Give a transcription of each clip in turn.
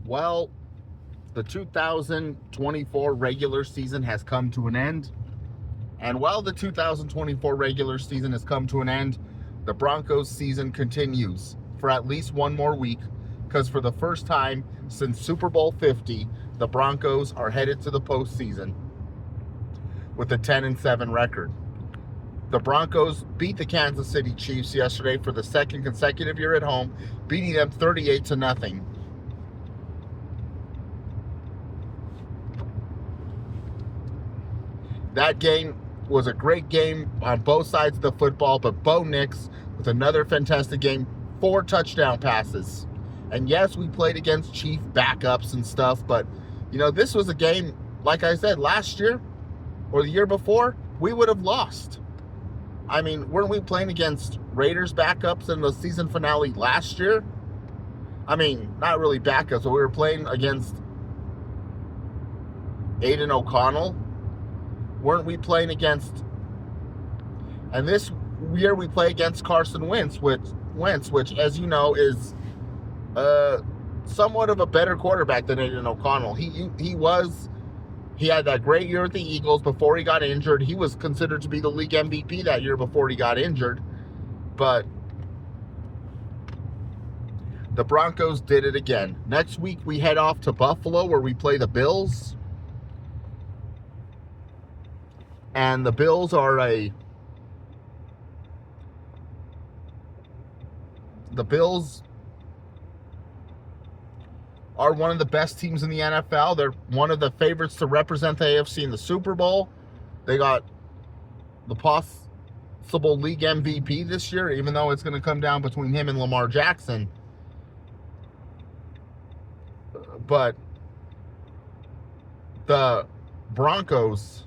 Well, the 2024 regular season has come to an end. And while the 2024 regular season has come to an end, the Broncos season continues for at least one more week, because for the first time since Super Bowl 50, the Broncos are headed to the postseason with a 10-7 record. The Broncos beat the Kansas City Chiefs yesterday for the second consecutive year at home, beating them 38-0. That game was a great game on both sides of the football, but Bo Nix with another fantastic game, 4 touchdown passes. And yes, we played against Chief backups and stuff, but this was a game, like I said, last year or the year before, we would have lost. I mean, weren't we playing against Raiders backups in the season finale last year? I mean, not really backups, but we were playing against Aiden O'Connell. Weren't we playing against? And this year we play against Carson Wentz, which, as you know, is somewhat of a better quarterback than Aiden O'Connell. He had that great year at the Eagles before he got injured. He was considered to be the league MVP that year before he got injured. But the Broncos did it again. Next week we head off to Buffalo, where we play the Bills. And the Bills are one of the best teams in the NFL. They're one of the favorites to represent the AFC in the Super Bowl. They got the possible league MVP this year, even though it's going to come down between him and Lamar Jackson. But the Broncos,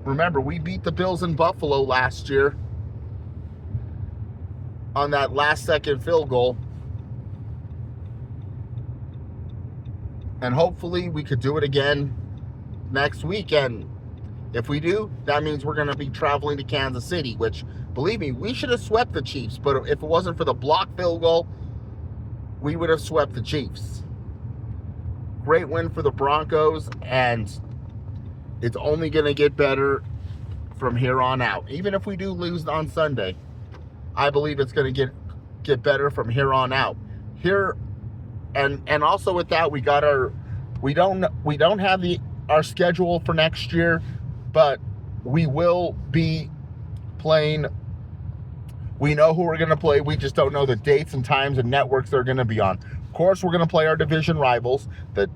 remember, we beat the Bills in Buffalo last year on that last-second field goal. And hopefully we could do it again next week. And if we do, that means we're going to be traveling to Kansas City, which, believe me, we should have swept the Chiefs. But if it wasn't for the blocked field goal, we would have swept the Chiefs. Great win for the Broncos, and it's only going to get better from here on out. Even if we do lose on Sunday, I believe it's going to get better from here on out. And also with that, we don't have our schedule for next year, but we will be playing. We know who we're going to play. We just don't know the dates and times and networks they're going to be on. Of course, we're going to play our division rivals, the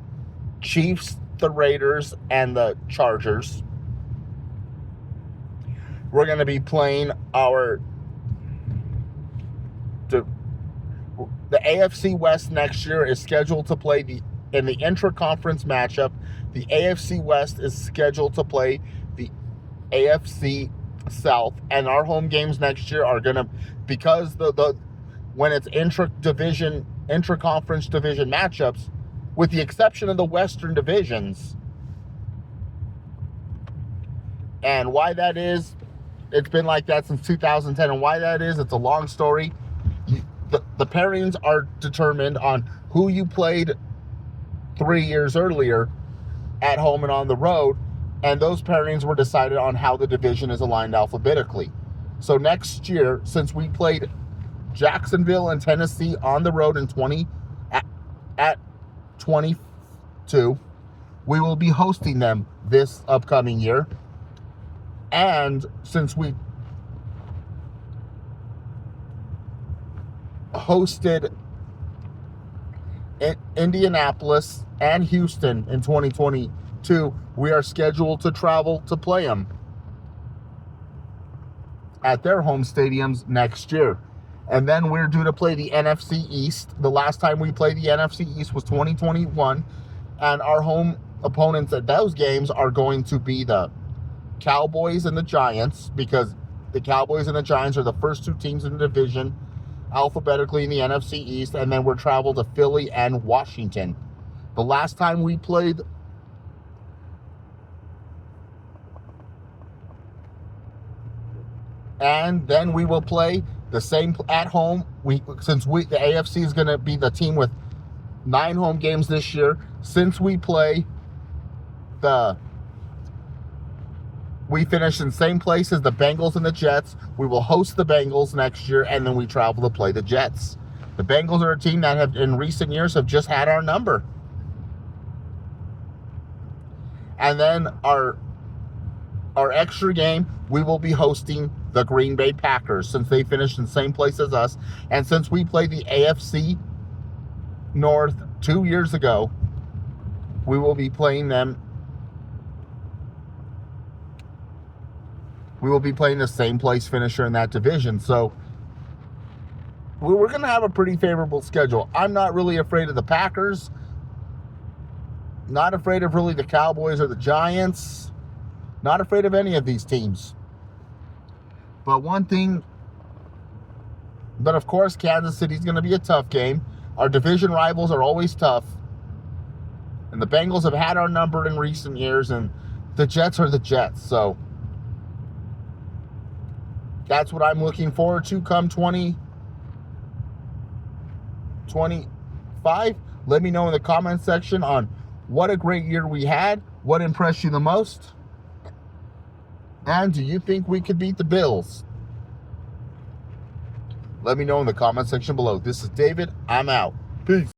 Chiefs, the Raiders, and the Chargers. We're going to be playing the AFC West next year is scheduled to play in the intra-conference matchup. The AFC West is scheduled to play the AFC South, and our home games next year are going to, because when it's intra-conference division matchups, with the exception of the Western divisions. And why that is, it's been like that since 2010, and why that is, it's a long story. The pairings are determined on who you played 3 years earlier at home and on the road, and those pairings were decided on how the division is aligned alphabetically. So next year, since we played Jacksonville and Tennessee on the road at 22, we will be hosting them this upcoming year. And since we hosted Indianapolis and Houston in 2022, we are scheduled to travel to play them at their home stadiums next year. And then we're due to play the NFC East. The last time we played the NFC East was 2021, and our home opponents at those games are going to be the Cowboys and the Giants, because the Cowboys and the Giants are the first 2 teams in the division alphabetically in the NFC East, and then we're traveled to Philly and Washington. The last time we played and then we will play The same at home. The AFC is going to be the team with 9 home games this year. Since we finish in the same place as the Bengals and the Jets, we will host the Bengals next year, and then we travel to play the Jets. The Bengals are a team that have, in recent years, have just had our number. And then our extra game, we will be hosting the Green Bay Packers, since they finished in the same place as us. And since we played the AFC North 2 years ago, we will be playing them. We will be playing the same place finisher in that division. So we're going to have a pretty favorable schedule. I'm not really afraid of the Packers. Not afraid of really the Cowboys or the Giants. Not afraid of any of these teams. But of course, Kansas City's going to be a tough game. Our division rivals are always tough. And the Bengals have had our number in recent years, and the Jets are the Jets. So that's what I'm looking forward to come 2025. Let me know in the comment section on what a great year we had, what impressed you the most, and do you think we could beat the Bills? Let me know in the comment section below. This is David. I'm out. Peace.